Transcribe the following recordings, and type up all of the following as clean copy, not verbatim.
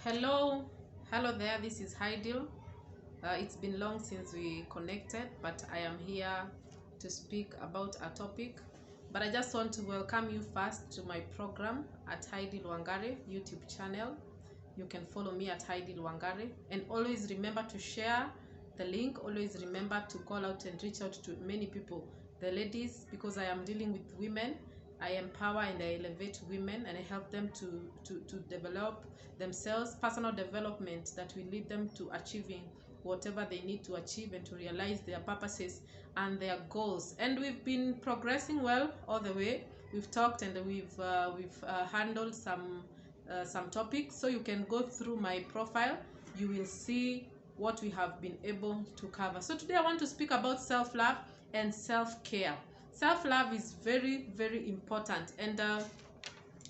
Hello there. This is Haidyl. It's been long since we connected, but I am here to speak about a topic. But I just want to welcome you first to my program at Haidyl Wangare YouTube channel. You can follow me at Haidyl Wangare, and always remember to share the link. Always remember to call out and reach out to many people, the ladies, because I am dealing with women. I empower and I elevate women, and I help them to develop themselves, personal development that will lead them to achieving whatever they need to achieve and to realize their purposes and their goals. And we've been progressing well all the way. We've talked and we've handled some topics, so you can go through my profile. You will see what we have been able to cover. So today I want to speak about self-love and self-care. Self-love is very, very important, and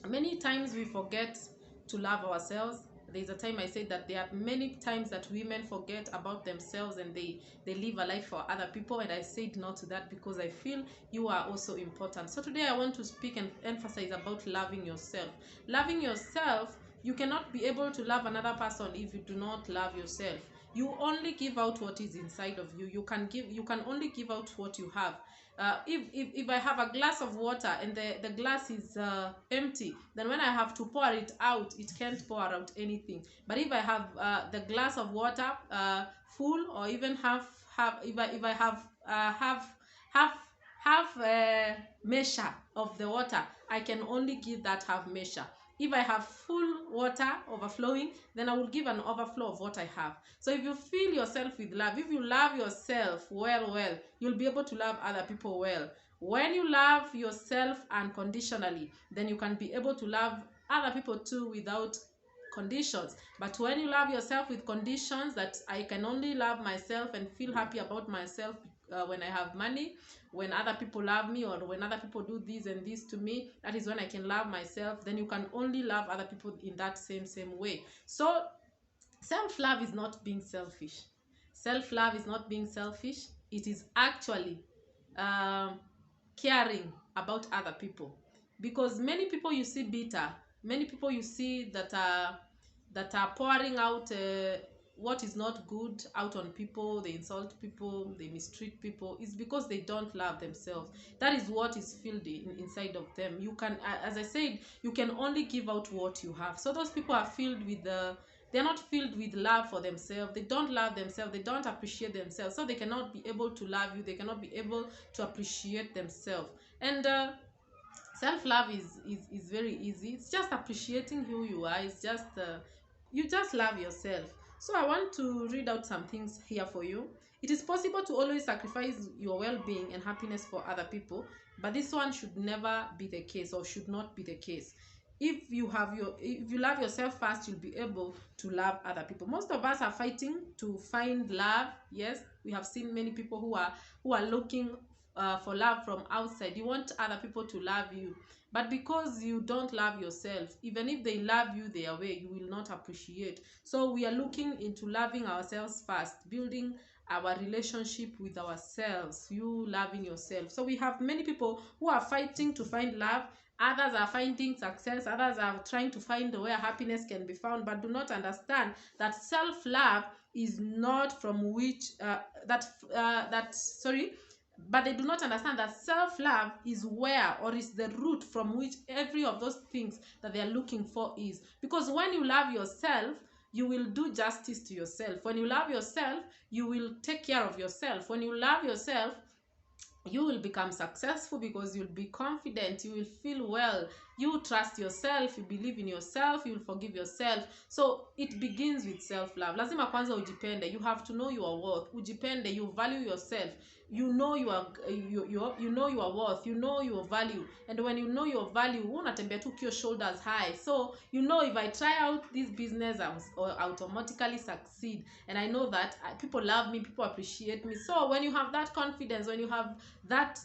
many times we forget to love ourselves. There's a time I said that there are many times that women forget about themselves and they live a life for other people, and I said no to that because I feel you are also important. So today I want to speak and emphasize about loving yourself. Loving yourself, you cannot be able to love another person if you do not love yourself. You only give out what is inside of you. You can only give out what you have. If I have a glass of water and the glass is empty, then when I have to pour it out, it can't pour out anything. But if I have the glass of water full, or even if I have a measure of the water, I can only give that half measure. If I have full water overflowing, then I will give an overflow of what I have. So if you fill yourself with love, if you love yourself well, you'll be able to love other people well. When you love yourself unconditionally, then you can be able to love other people too without conditions. But when you love yourself with conditions, that I can only love myself and feel happy about myself when I have money, when other people love me, or when other people do this and this to me, that is when I can love myself. Then you can only love other people in that same way. So self-love is not being selfish. Self-love is not being selfish. It is actually caring about other people. Because many people you see bitter, many people you see that are pouring out what is not good out on people. They insult people, they mistreat people. It's because they don't love themselves. That is what is filled inside of them. You can, as I said, you can only give out what you have. So those people are filled with they're not filled with love for themselves. They don't love themselves. They don't appreciate themselves. So they cannot be able to love you. They cannot be able to appreciate themselves. And self-love is very easy. It's just appreciating who you are. It's just you just love yourself. So I want to read out some things here for you. It is possible to always sacrifice your well-being and happiness for other people, but this one should never be the case, or should not be the case. If you love yourself first, you'll be able to love other people. Most of us are fighting to find love. Yes, we have seen many people who are looking for love from outside. You want other people to love you, but because you don't love yourself, even if they love you their way, you will not appreciate. So we are looking into loving ourselves first, building our relationship with ourselves, you loving yourself. So we have many people who are fighting to find love. Others are finding success. Others are trying to find where happiness can be found, but do not understand that self-love is not from which but they do not understand that self-love is where, or is the root from which every of those things that they are looking for is. Because when you love yourself, you will do justice to yourself. When you love yourself, you will take care of yourself. When you love yourself, you will become successful because you'll be confident, you will feel well, you trust yourself, you believe in yourself, you will forgive yourself. So it begins with self-love. Lazima kwanza ujipende. You have to know your worth. Ujipende, you value yourself. You know you know your worth, you know your value. And when you know your value, unatembea tu your shoulders high. So you know, if I try out this business, I'll automatically succeed. And I know that people love me, people appreciate me. So when you have that confidence, when you have that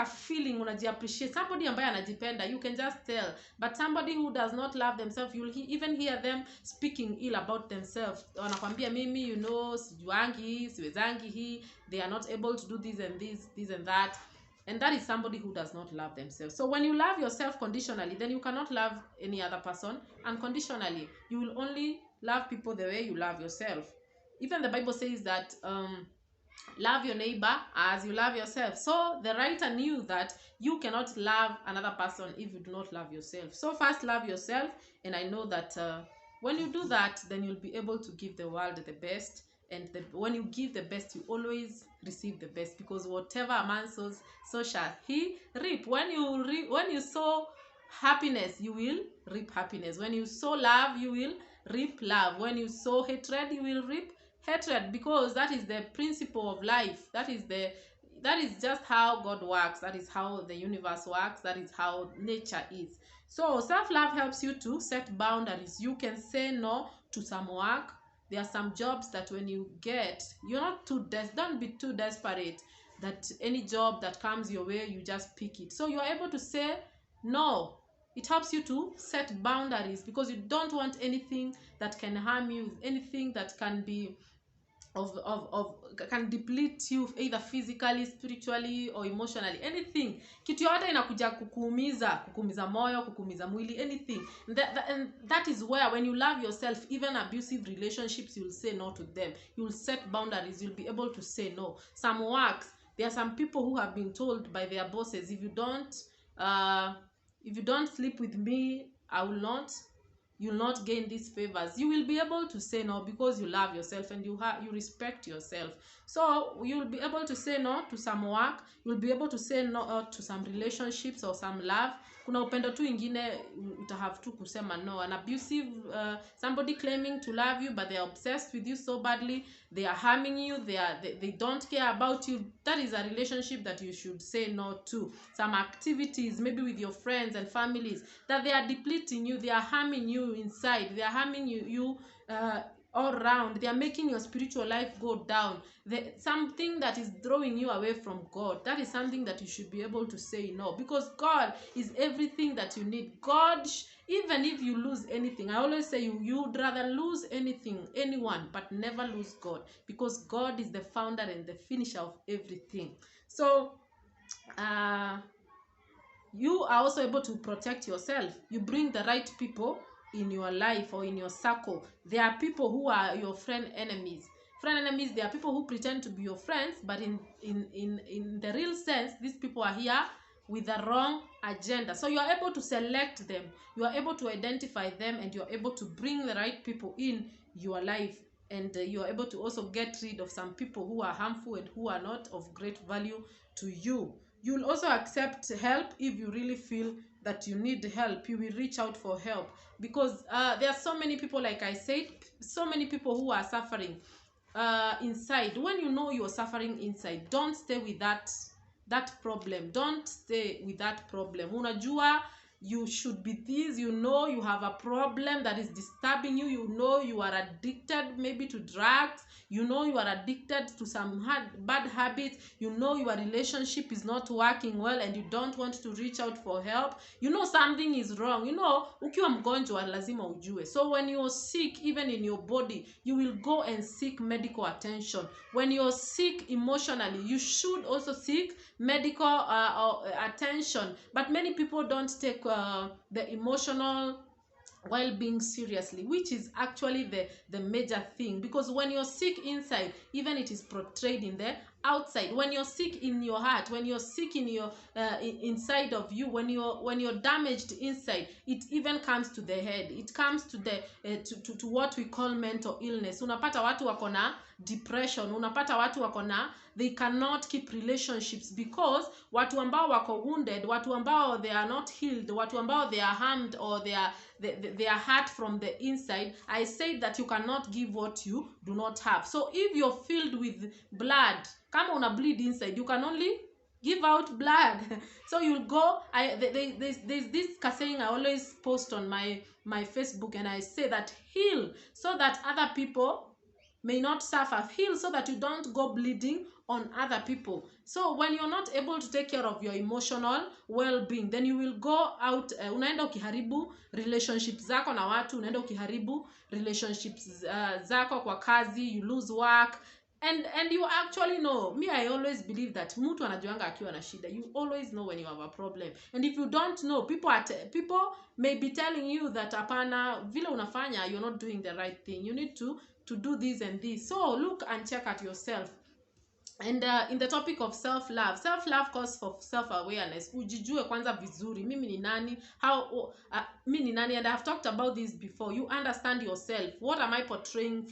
feeling, unajiappreciate, somebody ambaye anajipenda, you can just tell. But somebody who does not love themselves, you'll even hear them speaking ill about themselves. Wanakwambia mimi, sijuangi, siwezangi hii, they are not able to do this and that. And that is somebody who does not love themselves. So when you love yourself conditionally, then you cannot love any other person unconditionally. You will only love people the way you love yourself. Even the Bible says that love your neighbor as you love yourself. So the writer knew that you cannot love another person if you do not love yourself. So first love yourself, and I know that when you do that, then you'll be able to give the world the best. And when you give the best, you always receive the best, because whatever a man sows, so shall he reap. When you sow happiness, you will reap happiness. When you sow love, you will reap love. When you sow hatred, you will reap hatred, because that is the principle of life. That is just how God works. That is how the universe works. That is how nature is. So self-love helps you to set boundaries. You can say no to some work. There are some jobs that when you get, you're not don't be too desperate that any job that comes your way, you just pick it. So you're able to say no. It helps you to set boundaries, because you don't want anything that can harm you, anything that can be can deplete you either physically, spiritually or emotionally. Anything, kitu yote inakuja kukuumiza moyo, kukuumiza mwili, anything. And that is where, when you love yourself, even abusive relationships, you will say no to them. You will set boundaries. You'll be able to say no. Some works, there are some people who have been told by their bosses, if you don't sleep with me, you'll not gain these favors. You will be able to say no, because you love yourself and you respect yourself. So you'll be able to say no to some work. You'll be able to say no to some relationships or some love. Kuna upendo tu ingine utahave tu kusema no. An abusive somebody claiming to love you, but they are obsessed with you so badly, they are harming you, they don't care about you. That is a relationship that you should say no to. Some activities, maybe with your friends and families, that they are depleting you, they are harming you inside, they are harming you all around. They are making your spiritual life go down. Something that is drawing you away from God, that is something that you should be able to say no, because God is everything that you need. God, even if you lose anything, I always say you'd rather lose anyone, but never lose God, because God is the founder and the finisher of everything. So you are also able to protect yourself. You bring the right people in your life or in your circle. There are people who are your friend enemies. They are people who pretend to be your friends, but in the real sense, these people are here with the wrong agenda. So you are able to select them, you are able to identify them, and you are able to bring the right people in your life. And you are able to also get rid of some people who are harmful and who are not of great value to you. You will also accept help. If you really feel that you need help, you will reach out for help, because there are so many people, like I said, so many people who are suffering inside. When you know you're suffering inside, don't stay with that problem. Don't stay with that problem. Unajua you should be this, you know you have a problem that is disturbing you, you know you are addicted maybe to drugs, you know you are addicted to some bad habits, you know your relationship is not working well and you don't want to reach out for help, you know something is wrong. You know ukiwa mgonjwa lazima ujue. So when you're sick, even in your body, you will go and seek medical attention. When you're sick emotionally, you should also seek medical attention. But many people don't take the emotional well-being seriously, which is actually the major thing, because when you're sick inside, even it is portrayed in the outside. When you're sick in your heart, when you're sick in your inside of you, when you're damaged inside, it even comes to the head. It comes to the to what we call mental illness. Unapata watu wako na depression, unapata watu wako na, they cannot keep relationships, because watu ambao wako wounded, watu ambao they are not healed, watu ambao they are harmed, or they are hurt from the inside. I say that you cannot give what you do not have. So if you're filled with blood, kama una bleed inside, you can only give out blood. So you'll go, there's this saying I always post on my Facebook, and I say that heal so that other people may not suffer. Heal so that you don't go bleeding on other people. So when you're not able to take care of your emotional well-being, then you will go out, unaenda ukiharibu relationships zako na watu, unaenda ukiharibu relationships zako kwa kazi, you lose work. And you actually know, me, I always believe that mtu anajuanga akiwa na shida. You always know when you have a problem. And if you don't know, people may be telling you that apana vile unafanya, you're not doing the right thing. You need to do this and this. So look and check at yourself. And in the topic of self-love calls for self-awareness. Ujijue kwanza vizuri, mimi ni nani, mimi ni nani, and I've talked about this before. You understand yourself. What am I portraying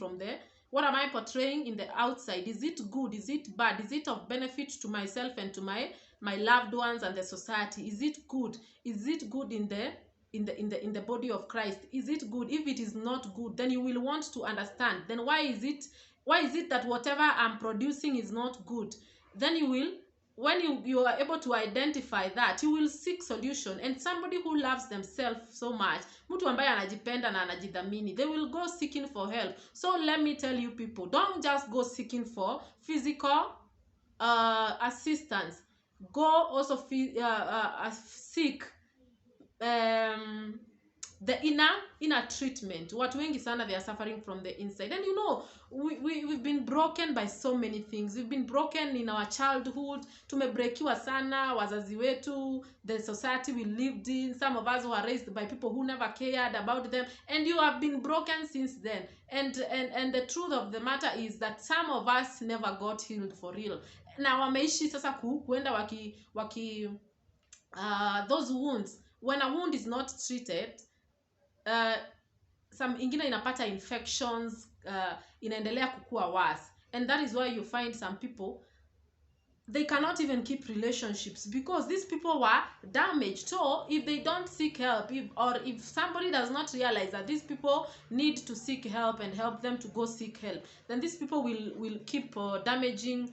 what am I portraying in the outside? Is it good? Is it bad? Is it of benefit to myself and to my loved ones and the society? Is it good? Is it good in the body of Christ? Is it good? If it is not good, then you will want to understand. Then why is it that whatever I'm producing is not good? Then you will, when you are able to identify that, you will seek solution. And somebody who loves themselves so much, mtu ambaye anajipenda na anajidhamini, they will go seeking for help. So let me tell you people, don't just go seeking for physical assistance. Go also seek the inner treatment. Watu wengi sana, they are suffering from the inside. And you know, we've been broken by so many things. We've been broken in our childhood. Tumebrekiwa sana, wazazi wetu, the society we lived in. Some of us were raised by people who never cared about them. And you have been broken since then. And the truth of the matter is that some of us never got healed for real. Na wameishi sasa kuenda those wounds. When a wound is not treated, some ingine inapata infections, inaendelea kukua worse. And that is why you find some people, they cannot even keep relationships because these people were damaged. So if they don't seek help, if somebody does not realize that these people need to seek help and help them to go seek help, then these people will keep damaging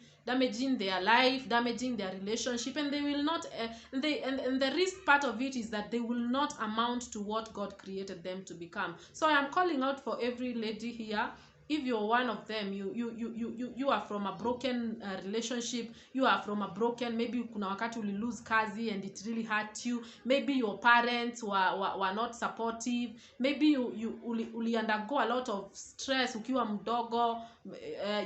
their life, damaging their relationship, and they will not and the risk part of it is that they will not amount to what God created them to become. So I am calling out for every lady here. If you're one of them, you are from a broken relationship, you are from a broken, maybe kuna wakati uli lose kazi and it really hurt you, maybe your parents were not supportive, maybe uli undergo a lot of stress ukiwa mdogo,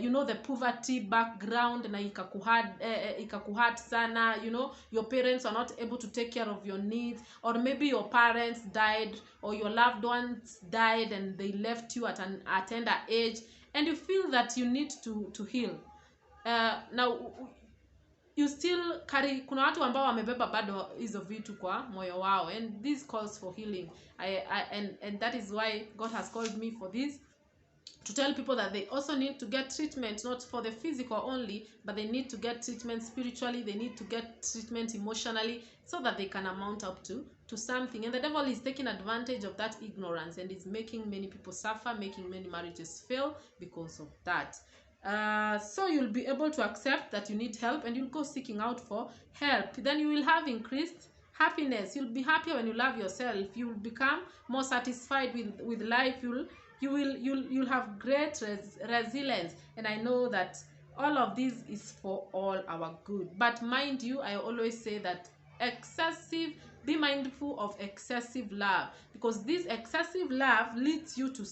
you know, the poverty background na ikakuhurt sana, you know, your parents are not able to take care of your needs, or maybe your parents died or your loved ones died and they left you at a tender age, and you feel that you need to heal. Now you still carry, kuna watu ambao wamebeba bado hizo vitu kwa moyo wao, and this calls for healing. And that is why God has called me for this, to tell people that they also need to get treatment, not for the physical only, but they need to get treatment spiritually, they need to get treatment emotionally, so that they can amount up to something. And the devil is taking advantage of that ignorance and is making many people suffer, making many marriages fail because of that. So you'll be able to accept that you need help and you'll go seeking out for help. Then you will have increased happiness. You'll be happier when you love yourself. You'll become more satisfied with life. You'll have great resilience. And I know that all of this is for all our good. But mind you, I always say that be mindful of excessive love, because this excessive love leads you to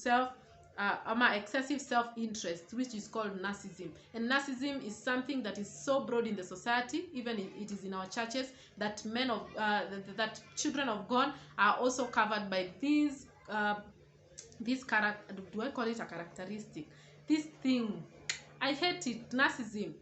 excessive self-interest, which is called narcissism. And narcissism is something that is so broad in the society, even it is in our churches, that that children of God are also covered by this character. Do I call it a characteristic? This thing, I hate it. Narcissism.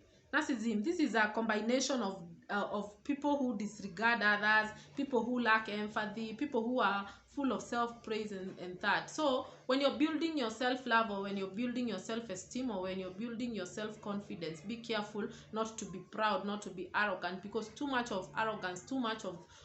This is a combination of people who disregard others, people who lack empathy, people who are full of self-praise and that. So when you're building your self-love, or when you're building your self-esteem, or when you're building your self-confidence, be careful not to be proud, not to be arrogant, because too much of arrogance, too much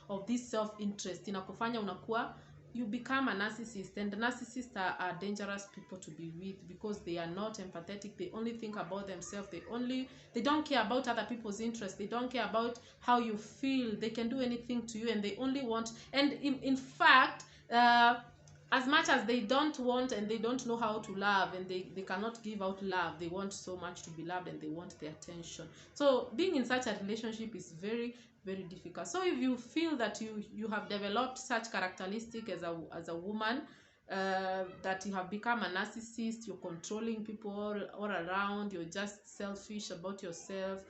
of this self-interest inakufanya unakuwa, you become a narcissist. And narcissists are dangerous people to be with, because they are not empathetic. They only think about themselves. They don't care about other people's interests. They don't care about how you feel. They can do anything to you, and they only want, and in fact, as much as they don't want and they don't know how to love, and they cannot give out love, they want so much to be loved and they want the attention. So being in such a relationship is very, very difficult. So if you feel that you have developed such characteristic as a woman, that you have become a narcissist, you're controlling people all around, you're just selfish about yourself,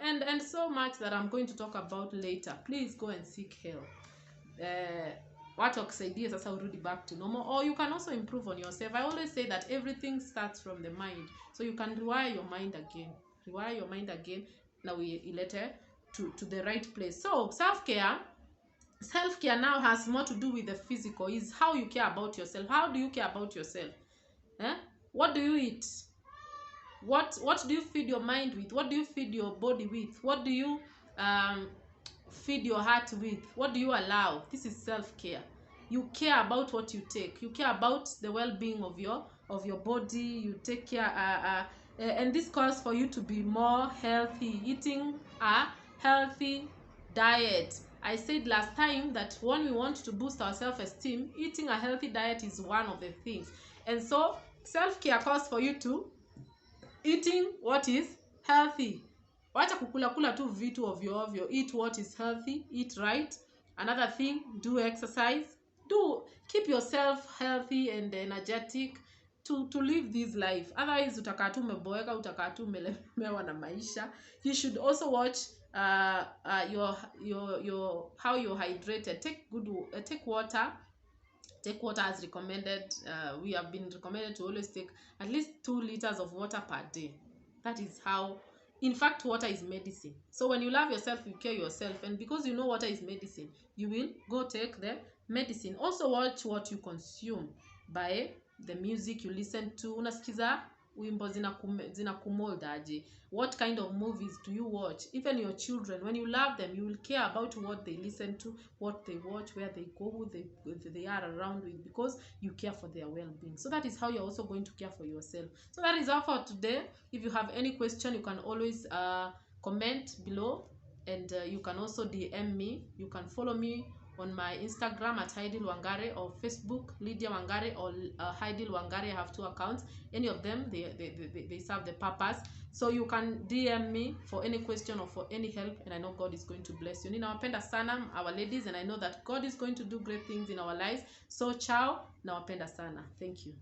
and so much that I'm going to talk about later. Please go and seek help. Watu wakusaidia sasa urudi back to normal, or you can also improve on yourself. I always say that everything starts from the mind, so you can rewire your mind again. Now we ilete to the right place. So self-care now has more to do with the physical. Is how you care about yourself. How do you care about yourself? What do you eat? What do you feed your mind with? What do you feed your body with? What do you feed your heart with? What do you allow? This is self-care. You care about what you take. You care about the well-being of your body. You take care, and this calls for you to be more healthy, eating a healthy diet. I said last time that when we want to boost our self-esteem, eating a healthy diet is one of the things. And so self-care calls for you to eating what is healthy. Wacha kukula tu vitu ovyo ovyo. Eat what is healthy, eat right. Another thing, do exercise. Keep yourself healthy and energetic to live this life. Otherwise utakaa tu umeboeka, utakaa tu umelemewa na maisha. You should also watch your how you're hydrated. Take water. Take water as recommended. We have been recommended to always take at least 2 liters of water per day. That is how, in fact, water is medicine. So when you love yourself, you care yourself, and because you know water is medicine, you will go take the medicine. Also watch what you consume by the music you listen to. Unasikiza wimbo zinakumold aje? What kind of movies do you watch? Even your children, when you love them, you will care about what they listen to, what they watch, where they go, who they are around with, because you care for their well-being. So that is how you're also going to care for yourself. So that is all for today. If you have any question, you can always comment below, and you can also DM me. You can follow me on my Instagram at Haidyl Wangare, or Facebook Lydia Wangare, or Haidyl Wangare. I have 2 accounts. Any of them, they serve the purpose. So you can DM me for any question or for any help, and I know God is going to bless you. Ninawapenda sana our ladies, and I know that God is going to do great things in our lives. So ciao, nawapenda sana. Thank you.